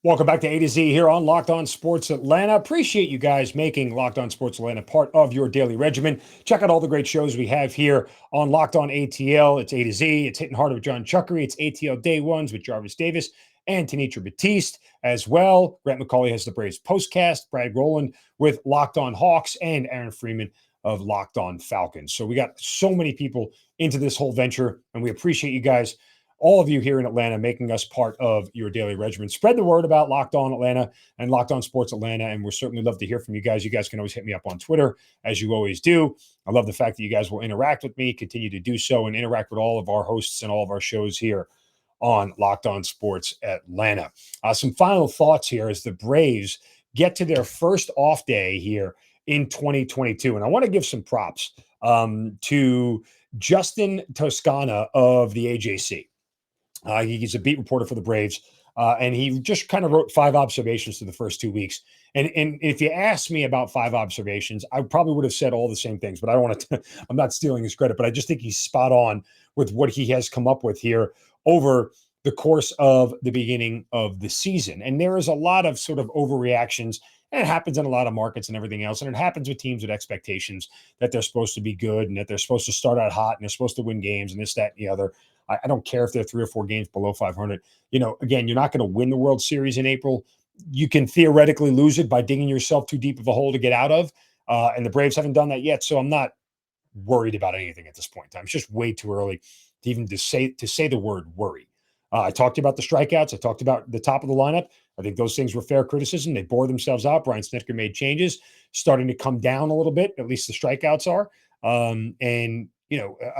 Welcome back to A to Z here on Locked On Sports Atlanta. Appreciate you guys making Locked On Sports Atlanta part of your daily regimen. Check out all the great shows we have here on Locked On ATL. It's A to Z. It's Hitting Harder with John Chuckery. It's ATL Day Ones with Jarvis Davis and Tanitra Batiste as well. Grant McCauley has the Braves postcast. Brad Rowland with Locked On Hawks and Aaron Freeman of Locked On Falcons. So we got so many people into this whole venture, and we appreciate you guys, all of you here in Atlanta, making us part of your daily regimen. Spread the word about Locked On Atlanta and Locked On Sports Atlanta, and we'll certainly love to hear from you guys. You guys can always hit me up on Twitter, as you always do. I love the fact that you guys will interact with me, continue to do so, and interact with all of our hosts and all of our shows here on Locked On Sports Atlanta. Some final thoughts here as the Braves get to their first off day here in 2022. And I want to give some props to Justin Toscana of the AJC. He's a beat reporter for the Braves, and he just kind of wrote 5 observations to the first 2 weeks. And if you asked me about 5 observations, I probably would have said all the same things, but I don't want to, I'm not stealing his credit, but I just think he's spot on with what he has come up with here over the course of the beginning of the season. And there is a lot of sort of overreactions, and it happens in a lot of markets and everything else. And it happens with teams with expectations that they're supposed to be good and that they're supposed to start out hot and they're supposed to win games and this, that, and the other. I don't care if they're 3 or 4 games below 500. Again, you're not going to win the World Series in April. You can theoretically lose it by digging yourself too deep of a hole to get out of. And the Braves haven't done that yet. So I'm not worried about anything at this point in time. It's just way too early to even to say the word worry. I talked about the strikeouts. I talked about the top of the lineup. I think those things were fair criticism. They bore themselves out. Brian Snitker made changes, starting to come down a little bit. At least the strikeouts are.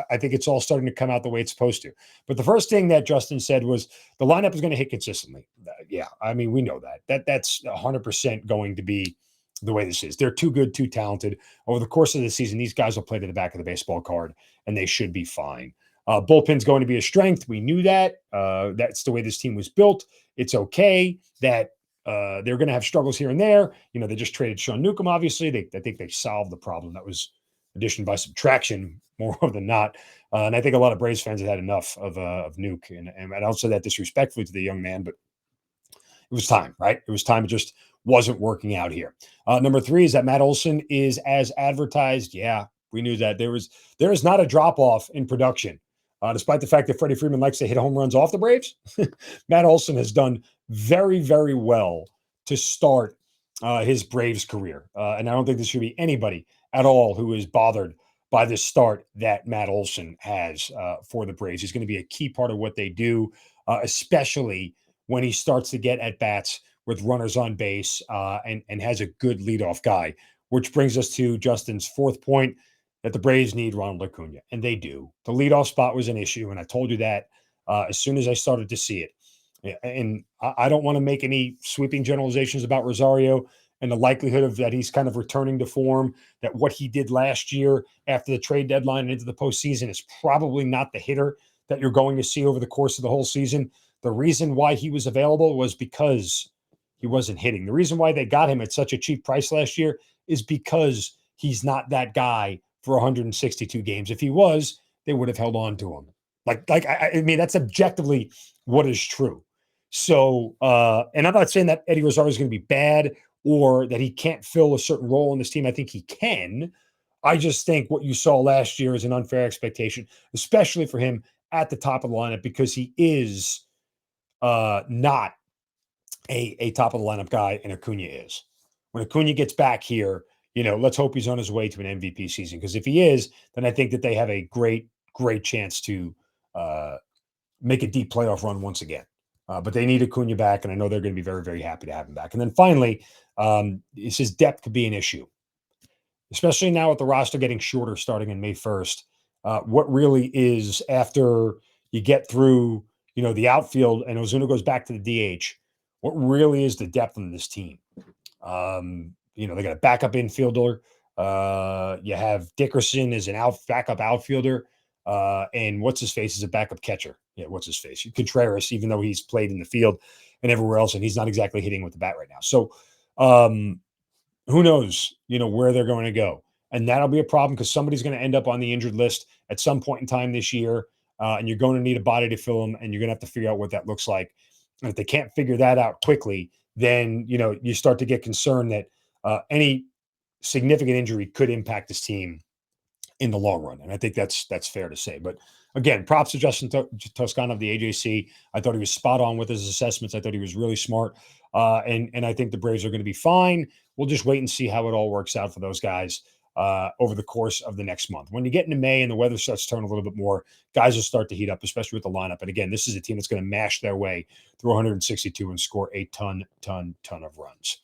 I think it's all starting to come out the way it's supposed to. But the first thing that Justin said was the lineup is going to hit consistently. Yeah, I mean, we know that's 100% going to be the way this is. They're too good, too talented. Over the course of the season, these guys will play to the back of the baseball card, and they should be fine. Bullpen's going to be a strength. We knew that. That's the way this team was built. It's okay that they're going to have struggles here and there. They just traded Sean Newcomb, obviously. I think they solved the problem. That was addition by subtraction more than not. And I think a lot of Braves fans have had enough of Nuke. And I don't say that disrespectfully to the young man, but it was time, right? It was time. It just wasn't working out here. Number 3 is that Matt Olson is as advertised. Yeah, we knew that. There is not a drop-off in production. Despite the fact that Freddie Freeman likes to hit home runs off the Braves, Matt Olson has done very, very well to start his Braves career. And I don't think there should be anybody at all who is bothered by this start that Matt Olson has for the Braves. He's going to be a key part of what they do, especially when he starts to get at-bats with runners on base and has a good leadoff guy, which brings us to Justin's 4th point, that the Braves need Ronald Acuna, and they do. The leadoff spot was an issue, and I told you that as soon as I started to see it. And I don't want to make any sweeping generalizations about Rosario and the likelihood of that he's kind of returning to form, that what he did last year after the trade deadline and into the postseason is probably not the hitter that you're going to see over the course of the whole season. The reason why he was available was because he wasn't hitting. The reason why they got him at such a cheap price last year is because he's not that guy for 162 games. If he was, they would have held on to him. I mean, that's objectively what is true. So, and I'm not saying that Eddie Rosario is going to be bad or that he can't fill a certain role in this team. I think he can. I just think what you saw last year is an unfair expectation, especially for him at the top of the lineup, because he is not a top of the lineup guy, and Acuna is. When Acuna gets back here, let's hope he's on his way to an MVP season, because if he is, then I think that they have a great, great chance to make a deep playoff run once again. But they need Acuna back, and I know they're going to be very, very happy to have him back. And then finally, he says depth could be an issue, especially now with the roster getting shorter starting in May 1st. What really is, after you get through, the outfield and Ozuna goes back to the DH, what really is the depth on this team? They got a backup infielder. You have Dickerson as an backup outfielder. And what's his face is a backup catcher. Yeah, what's his face? Contreras, even though he's played in the field and everywhere else, and he's not exactly hitting with the bat right now. So who knows, where they're going to go. And that'll be a problem, because somebody's going to end up on the injured list at some point in time this year. And you're going to need a body to fill them, and you're going to have to figure out what that looks like. And if they can't figure that out quickly, then you start to get concerned that any significant injury could impact this team in the long run. And I think that's fair to say. But again, props to Justin Toscano of the AJC. I thought he was spot on with his assessments. I thought he was really smart. And I think the Braves are going to be fine. We'll just wait and see how it all works out for those guys over the course of the next month. When you get into May and the weather starts to turn a little bit more, guys will start to heat up, especially with the lineup. And again, this is a team that's going to mash their way through 162 and score a ton of runs.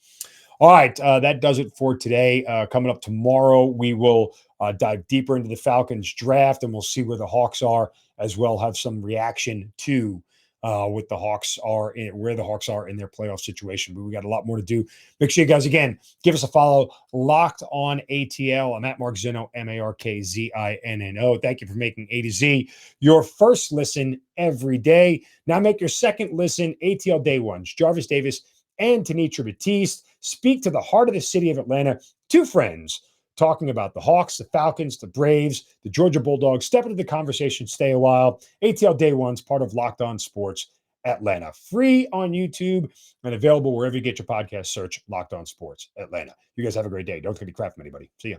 All right, that does it for today. Coming up tomorrow, we will dive deeper into the Falcons draft, and we'll see where the Hawks are as well. Have some reaction to what the Hawks are where the Hawks are in their playoff situation. But we got a lot more to do. Make sure you guys again give us a follow. Locked on ATL. I'm at Mark Zinno, MarkZinno. Thank you for making A to Z your first listen every day. Now make your second listen ATL Day Ones. Jarvis Davis and Tanitra Batiste speak to the heart of the city of Atlanta. Two friends talking about the Hawks, the Falcons, the Braves, the Georgia Bulldogs. Step into the conversation, stay a while. ATL Day One's part of Locked On Sports Atlanta. Free on YouTube and available wherever you get your podcast. Search Locked On Sports Atlanta. You guys have a great day. Don't take any crap from anybody. See ya.